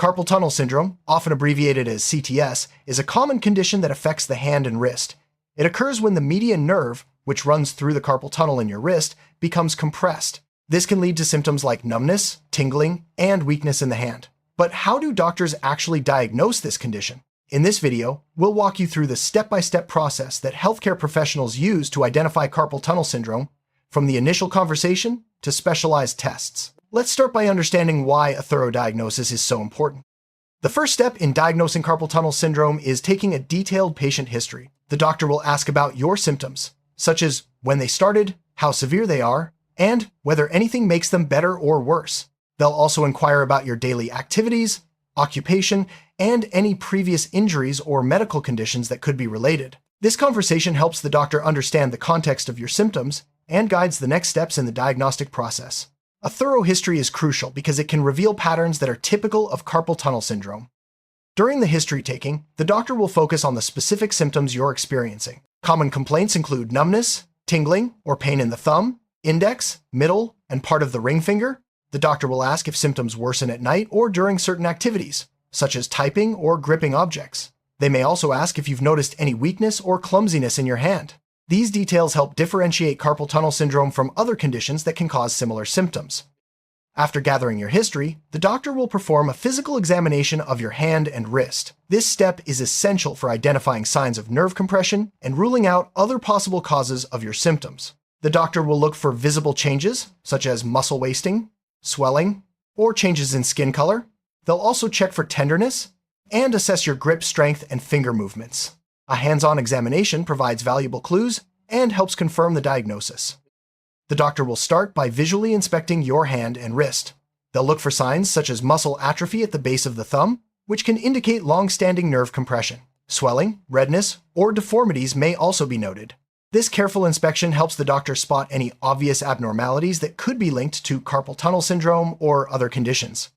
Carpal tunnel syndrome, often abbreviated as CTS, is a common condition that affects the hand and wrist. It occurs when the median nerve, which runs through the carpal tunnel in your wrist, becomes compressed. This can lead to symptoms like numbness, tingling, and weakness in the hand. But how do doctors actually diagnose this condition? In this video, we'll walk you through the step-by-step process that healthcare professionals use to identify carpal tunnel syndrome, from the initial conversation to specialized tests. Let's start by understanding why a thorough diagnosis is so important. The first step in diagnosing carpal tunnel syndrome is taking a detailed patient history. The doctor will ask about your symptoms, such as when they started, how severe they are, and whether anything makes them better or worse. They'll also inquire about your daily activities, occupation, and any previous injuries or medical conditions that could be related. This conversation helps the doctor understand the context of your symptoms and guides the next steps in the diagnostic process. A thorough history is crucial because it can reveal patterns that are typical of carpal tunnel syndrome. During the history taking, the doctor will focus on the specific symptoms you're experiencing. Common complaints include numbness, tingling, or pain in the thumb, index, middle, and part of the ring finger. The doctor will ask if symptoms worsen at night or during certain activities, such as typing or gripping objects. They may also ask if you've noticed any weakness or clumsiness in your hand. These details help differentiate carpal tunnel syndrome from other conditions that can cause similar symptoms. After gathering your history, the doctor will perform a physical examination of your hand and wrist. This step is essential for identifying signs of nerve compression and ruling out other possible causes of your symptoms. The doctor will look for visible changes, such as muscle wasting, swelling, or changes in skin color. They'll also check for tenderness and assess your grip strength and finger movements. A hands-on examination provides valuable clues and helps confirm the diagnosis. The doctor will start by visually inspecting your hand and wrist. They'll look for signs such as muscle atrophy at the base of the thumb, which can indicate long-standing nerve compression. Swelling, redness, or deformities may also be noted. This careful inspection helps the doctor spot any obvious abnormalities that could be linked to carpal tunnel syndrome or other conditions.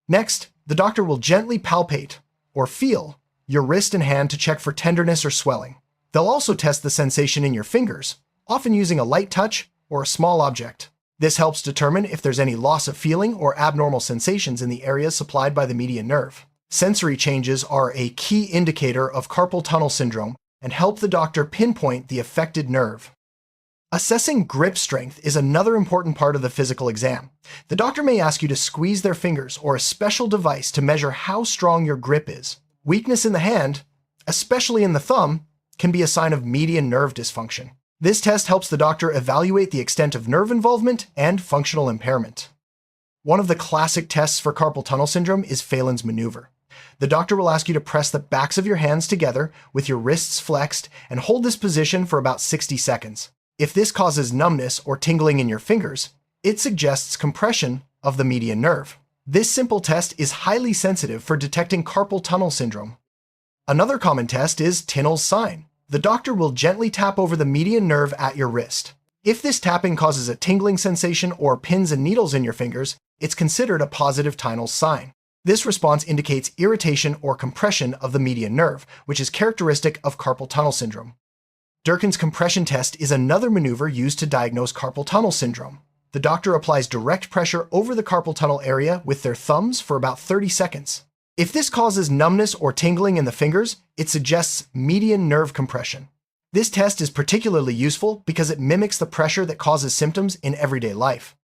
Next, the doctor will gently palpate, or feel, your wrist and hand to check for tenderness or swelling. They'll also test the sensation in your fingers, often using a light touch or a small object. This helps determine if there's any loss of feeling or abnormal sensations in the areas supplied by the median nerve. Sensory changes are a key indicator of carpal tunnel syndrome and help the doctor pinpoint the affected nerve. Assessing grip strength is another important part of the physical exam. The doctor may ask you to squeeze their fingers or a special device to measure how strong your grip is. Weakness in the hand, especially in the thumb, can be a sign of median nerve dysfunction. This test helps the doctor evaluate the extent of nerve involvement and functional impairment. One of the classic tests for carpal tunnel syndrome is Phelan's maneuver. The doctor will ask you to press the backs of your hands together with your wrists flexed and hold this position for about 60 seconds. If this causes numbness or tingling in your fingers, it suggests compression of the median nerve. This simple test is highly sensitive for detecting carpal tunnel syndrome. Another common test is Tinel's sign. The doctor will gently tap over the median nerve at your wrist. If this tapping causes a tingling sensation or pins and needles in your fingers, it's considered a positive Tinel's sign. This response indicates irritation or compression of the median nerve, which is characteristic of carpal tunnel syndrome. Durkin's compression test is another maneuver used to diagnose carpal tunnel syndrome. The doctor applies direct pressure over the carpal tunnel area with their thumbs for about 30 seconds. If this causes numbness or tingling in the fingers, it suggests median nerve compression. This test is particularly useful because it mimics the pressure that causes symptoms in everyday life.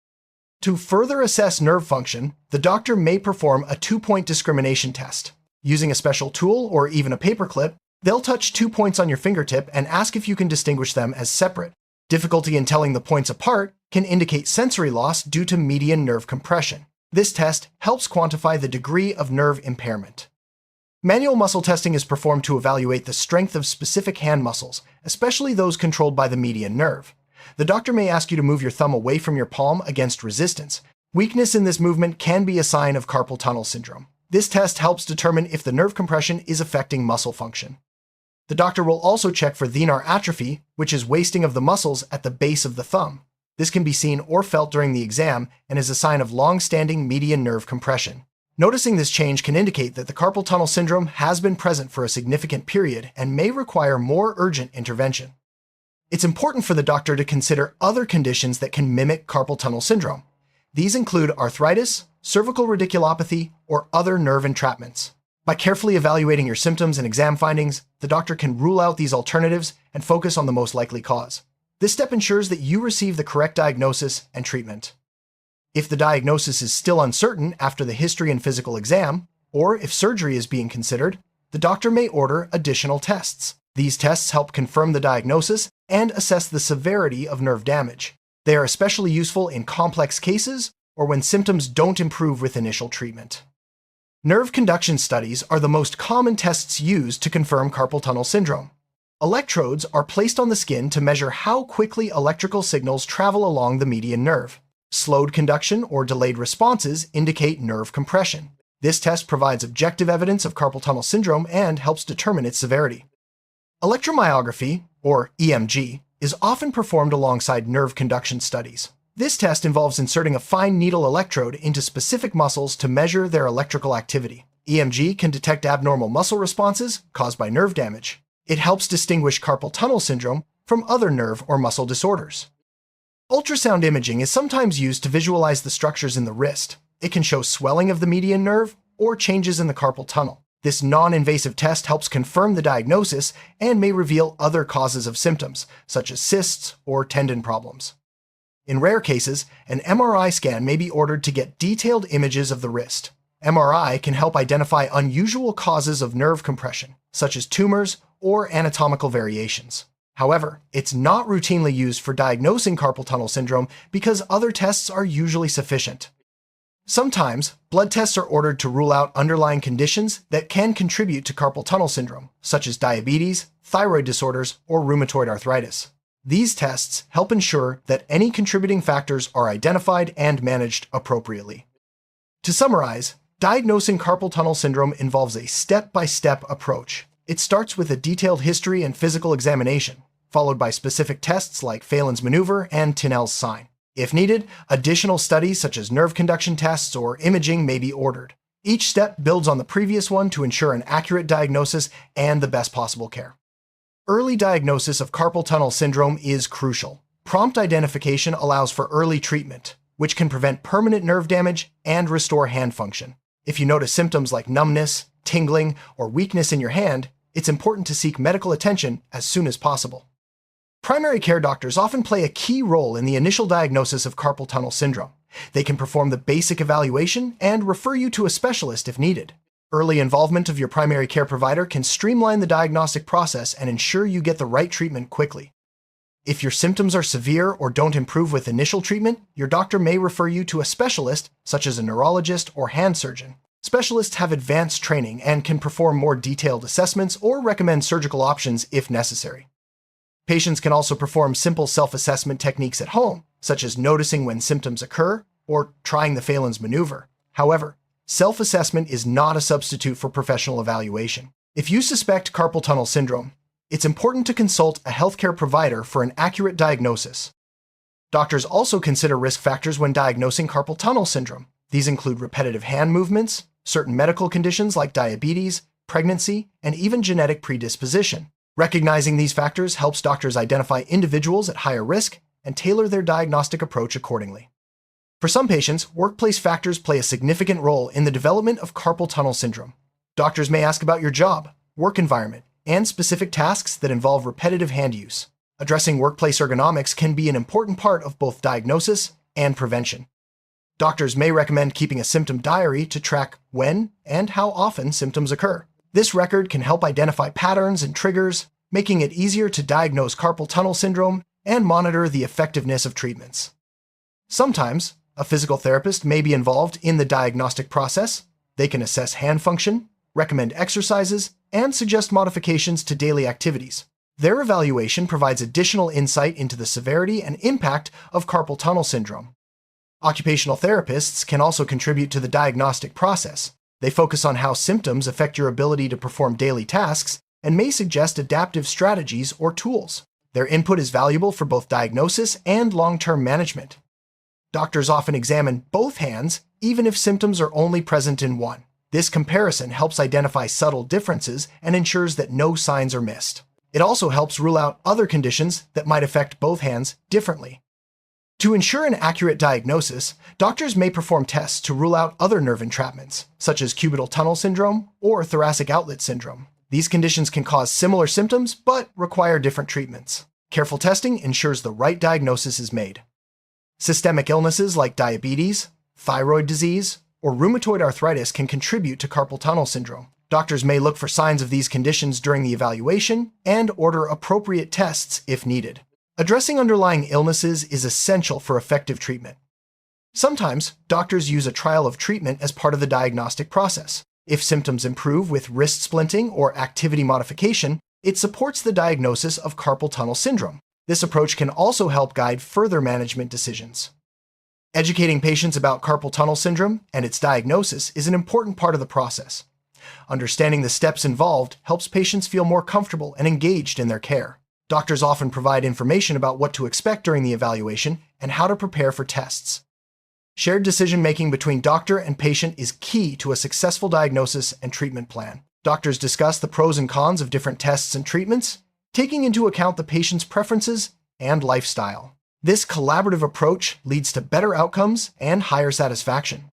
To further assess nerve function, the doctor may perform a 2-point discrimination test. Using a special tool or even a paperclip, they'll touch 2 points on your fingertip and ask if you can distinguish them as separate. Difficulty in telling the points apart can indicate sensory loss due to median nerve compression. This test helps quantify the degree of nerve impairment. Manual muscle testing is performed to evaluate the strength of specific hand muscles, especially those controlled by the median nerve. The doctor may ask you to move your thumb away from your palm against resistance. Weakness in this movement can be a sign of carpal tunnel syndrome. This test helps determine if the nerve compression is affecting muscle function. The doctor will also check for thenar atrophy, which is wasting of the muscles at the base of the thumb. This can be seen or felt during the exam and is a sign of long-standing median nerve compression. Noticing this change can indicate that the carpal tunnel syndrome has been present for a significant period and may require more urgent intervention. It's important for the doctor to consider other conditions that can mimic carpal tunnel syndrome. These include arthritis, cervical radiculopathy, or other nerve entrapments. By carefully evaluating your symptoms and exam findings, the doctor can rule out these alternatives and focus on the most likely cause. This step ensures that you receive the correct diagnosis and treatment. If the diagnosis is still uncertain after the history and physical exam, or if surgery is being considered, the doctor may order additional tests. These tests help confirm the diagnosis and assess the severity of nerve damage. They are especially useful in complex cases or when symptoms don't improve with initial treatment. Nerve conduction studies are the most common tests used to confirm carpal tunnel syndrome. Electrodes are placed on the skin to measure how quickly electrical signals travel along the median nerve. Slowed conduction or delayed responses indicate nerve compression. This test provides objective evidence of carpal tunnel syndrome and helps determine its severity. Electromyography, or EMG, is often performed alongside nerve conduction studies. This test involves inserting a fine needle electrode into specific muscles to measure their electrical activity. EMG can detect abnormal muscle responses caused by nerve damage. It helps distinguish carpal tunnel syndrome from other nerve or muscle disorders. Ultrasound imaging is sometimes used to visualize the structures in the wrist. It can show swelling of the median nerve or changes in the carpal tunnel. This non-invasive test helps confirm the diagnosis and may reveal other causes of symptoms, such as cysts or tendon problems. In rare cases, an MRI scan may be ordered to get detailed images of the wrist. MRI can help identify unusual causes of nerve compression, such as tumors or anatomical variations. However, it's not routinely used for diagnosing carpal tunnel syndrome because other tests are usually sufficient. Sometimes, blood tests are ordered to rule out underlying conditions that can contribute to carpal tunnel syndrome, such as diabetes, thyroid disorders, or rheumatoid arthritis. These tests help ensure that any contributing factors are identified and managed appropriately. To summarize, diagnosing carpal tunnel syndrome involves a step-by-step approach. It starts with a detailed history and physical examination, followed by specific tests like Phelan's maneuver and Tinel's sign. If needed, additional studies such as nerve conduction tests or imaging may be ordered. Each step builds on the previous one to ensure an accurate diagnosis and the best possible care. Early diagnosis of carpal tunnel syndrome is crucial. Prompt identification allows for early treatment, which can prevent permanent nerve damage and restore hand function. If you notice symptoms like numbness, tingling, or weakness in your hand, it's important to seek medical attention as soon as possible. Primary care doctors often play a key role in the initial diagnosis of carpal tunnel syndrome. They can perform the basic evaluation and refer you to a specialist if needed. Early involvement of your primary care provider can streamline the diagnostic process and ensure you get the right treatment quickly. If your symptoms are severe or don't improve with initial treatment, your doctor may refer you to a specialist, such as a neurologist or hand surgeon. Specialists have advanced training and can perform more detailed assessments or recommend surgical options if necessary. Patients can also perform simple self-assessment techniques at home, such as noticing when symptoms occur or trying the Phelan's maneuver. However, self-assessment is not a substitute for professional evaluation. If you suspect carpal tunnel syndrome, it's important to consult a healthcare provider for an accurate diagnosis. Doctors also consider risk factors when diagnosing carpal tunnel syndrome. These include repetitive hand movements, certain medical conditions like diabetes, pregnancy, and even genetic predisposition. Recognizing these factors helps doctors identify individuals at higher risk and tailor their diagnostic approach accordingly. For some patients, workplace factors play a significant role in the development of carpal tunnel syndrome. Doctors may ask about your job, work environment, and specific tasks that involve repetitive hand use. Addressing workplace ergonomics can be an important part of both diagnosis and prevention. Doctors may recommend keeping a symptom diary to track when and how often symptoms occur. This record can help identify patterns and triggers, making it easier to diagnose carpal tunnel syndrome and monitor the effectiveness of treatments. Sometimes, a physical therapist may be involved in the diagnostic process. They can assess hand function, recommend exercises, and suggest modifications to daily activities. Their evaluation provides additional insight into the severity and impact of carpal tunnel syndrome. Occupational therapists can also contribute to the diagnostic process. They focus on how symptoms affect your ability to perform daily tasks and may suggest adaptive strategies or tools. Their input is valuable for both diagnosis and long-term management. Doctors often examine both hands, even if symptoms are only present in one. This comparison helps identify subtle differences and ensures that no signs are missed. It also helps rule out other conditions that might affect both hands differently. To ensure an accurate diagnosis, doctors may perform tests to rule out other nerve entrapments, such as cubital tunnel syndrome or thoracic outlet syndrome. These conditions can cause similar symptoms, but require different treatments. Careful testing ensures the right diagnosis is made. Systemic illnesses like diabetes, thyroid disease, or rheumatoid arthritis can contribute to carpal tunnel syndrome. Doctors may look for signs of these conditions during the evaluation and order appropriate tests if needed. Addressing underlying illnesses is essential for effective treatment. Sometimes, doctors use a trial of treatment as part of the diagnostic process. If symptoms improve with wrist splinting or activity modification, it supports the diagnosis of carpal tunnel syndrome. This approach can also help guide further management decisions. Educating patients about carpal tunnel syndrome and its diagnosis is an important part of the process. Understanding the steps involved helps patients feel more comfortable and engaged in their care. Doctors often provide information about what to expect during the evaluation and how to prepare for tests. Shared decision-making between doctor and patient is key to a successful diagnosis and treatment plan. Doctors discuss the pros and cons of different tests and treatments, taking into account the patient's preferences and lifestyle. This collaborative approach leads to better outcomes and higher satisfaction.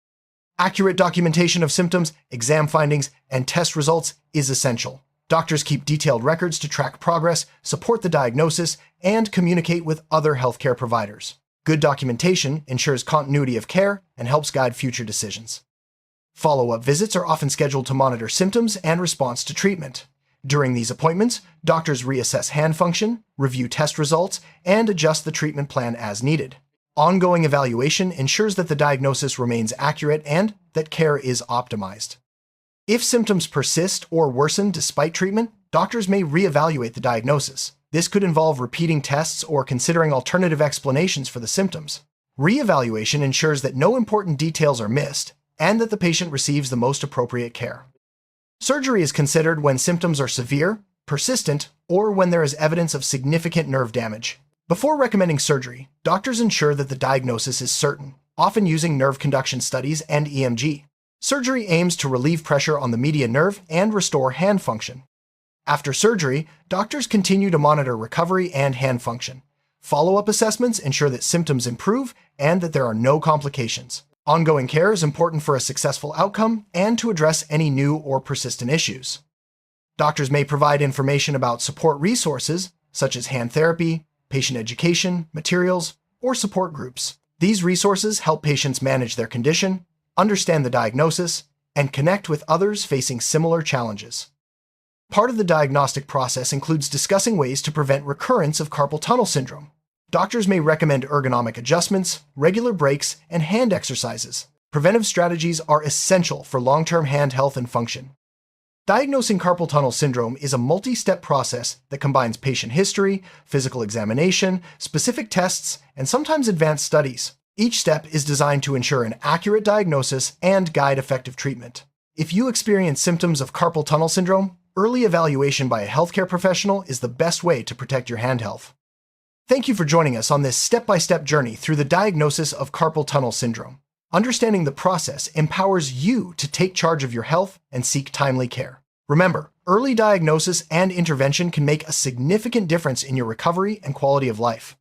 Accurate documentation of symptoms, exam findings, and test results is essential. Doctors keep detailed records to track progress, support the diagnosis, and communicate with other healthcare providers. Good documentation ensures continuity of care and helps guide future decisions. Follow-up visits are often scheduled to monitor symptoms and response to treatment. During these appointments, doctors reassess hand function, review test results, and adjust the treatment plan as needed. Ongoing evaluation ensures that the diagnosis remains accurate and that care is optimized. If symptoms persist or worsen despite treatment, doctors may reevaluate the diagnosis. This could involve repeating tests or considering alternative explanations for the symptoms. Reevaluation ensures that no important details are missed and that the patient receives the most appropriate care. Surgery is considered when symptoms are severe, persistent, or when there is evidence of significant nerve damage. Before recommending surgery, doctors ensure that the diagnosis is certain, often using nerve conduction studies and EMG. Surgery aims to relieve pressure on the median nerve and restore hand function. After surgery, doctors continue to monitor recovery and hand function. Follow-up assessments ensure that symptoms improve and that there are no complications. Ongoing care is important for a successful outcome and to address any new or persistent issues. Doctors may provide information about support resources, such as hand therapy, patient education, materials, or support groups. These resources help patients manage their condition, understand the diagnosis, and connect with others facing similar challenges. Part of the diagnostic process includes discussing ways to prevent recurrence of carpal tunnel syndrome. Doctors may recommend ergonomic adjustments, regular breaks, and hand exercises. Preventive strategies are essential for long-term hand health and function. Diagnosing carpal tunnel syndrome is a multi-step process that combines patient history, physical examination, specific tests, and sometimes advanced studies. Each step is designed to ensure an accurate diagnosis and guide effective treatment. If you experience symptoms of carpal tunnel syndrome, early evaluation by a healthcare professional is the best way to protect your hand health. Thank you for joining us on this step-by-step journey through the diagnosis of carpal tunnel syndrome. Understanding the process empowers you to take charge of your health and seek timely care. Remember, early diagnosis and intervention can make a significant difference in your recovery and quality of life.